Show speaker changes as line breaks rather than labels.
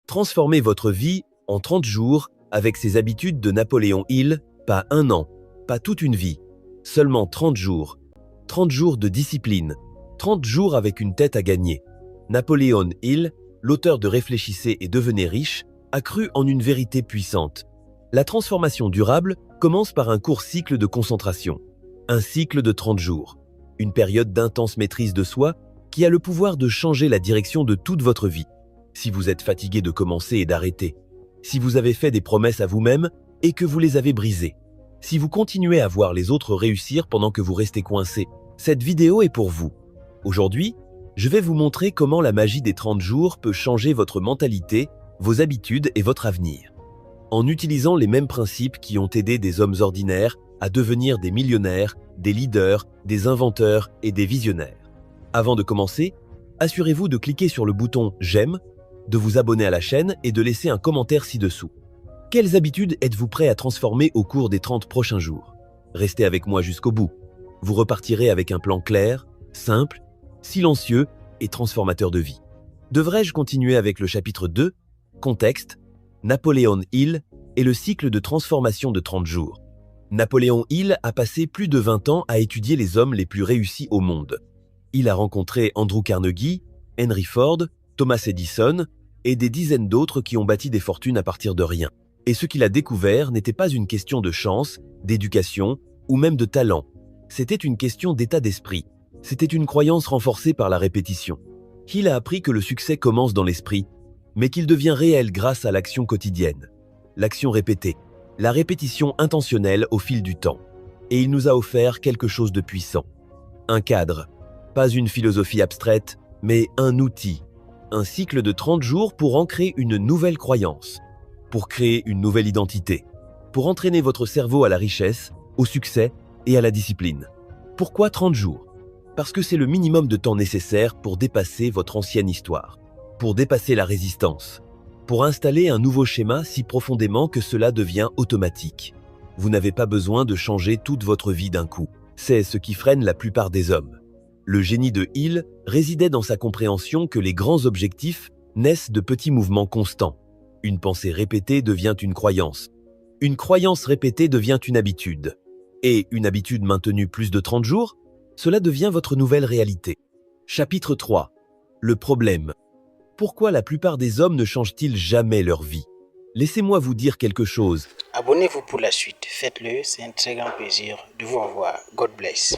Transformez votre vie en 30 jours avec ces habitudes de Napoléon Hill, pas un an, pas toute une vie, seulement 30 jours. 30 jours de discipline, 30 jours avec une tête à gagner. Napoléon Hill, l'auteur de Réfléchissez et devenez riche, a cru en une vérité puissante. La transformation durable commence par un court cycle de concentration. Un cycle de 30 jours. Une période d'intense maîtrise de soi qui a le pouvoir de changer la direction de toute votre vie. Si vous êtes fatigué de commencer et d'arrêter, si vous avez fait des promesses à vous-même et que vous les avez brisées, si vous continuez à voir les autres réussir pendant que vous restez coincé, cette vidéo est pour vous. Aujourd'hui, je vais vous montrer comment la magie des 30 jours peut changer votre mentalité, vos habitudes et votre avenir. En utilisant les mêmes principes qui ont aidé des hommes ordinaires à devenir des millionnaires, des leaders, des inventeurs et des visionnaires. Avant de commencer, assurez-vous de cliquer sur le bouton « J'aime », de vous abonner à la chaîne et de laisser un commentaire ci-dessous. Quelles habitudes êtes-vous prêt à transformer au cours des 30 prochains jours? Restez avec moi jusqu'au bout. Vous repartirez avec un plan clair, simple, silencieux et transformateur de vie. Devrais-je continuer avec le chapitre 2, Contexte, Napoléon Hill et le cycle de transformation de 30 jours. Napoléon Hill a passé plus de 20 ans à étudier les hommes les plus réussis au monde. Il a rencontré Andrew Carnegie, Henry Ford, Thomas Edison et des dizaines d'autres qui ont bâti des fortunes à partir de rien. Et ce qu'il a découvert n'était pas une question de chance, d'éducation ou même de talent. C'était une question d'état d'esprit. C'était une croyance renforcée par la répétition. Hill a appris que le succès commence dans l'esprit, mais qu'il devient réel grâce à l'action quotidienne. L'action répétée, la répétition intentionnelle au fil du temps. Et il nous a offert quelque chose de puissant. Un cadre, pas une philosophie abstraite, mais un outil. Un cycle de 30 jours pour ancrer une nouvelle croyance, pour créer une nouvelle identité, pour entraîner votre cerveau à la richesse, au succès et à la discipline. Pourquoi 30 jours? Parce que c'est le minimum de temps nécessaire pour dépasser votre ancienne histoire, pour dépasser la résistance, pour installer un nouveau schéma si profondément que cela devient automatique. Vous n'avez pas besoin de changer toute votre vie d'un coup. C'est ce qui freine la plupart des hommes. Le génie de Hill résidait dans sa compréhension que les grands objectifs naissent de petits mouvements constants. Une pensée répétée devient une croyance. Une croyance répétée devient une habitude. Et une habitude maintenue plus de 30 jours, cela devient votre nouvelle réalité. Chapitre 3. Le problème. Pourquoi la plupart des hommes ne changent-ils jamais leur vie? Laissez-moi vous dire quelque chose.
Abonnez-vous pour la suite. Faites-le, c'est un très grand plaisir de vous revoir. God bless.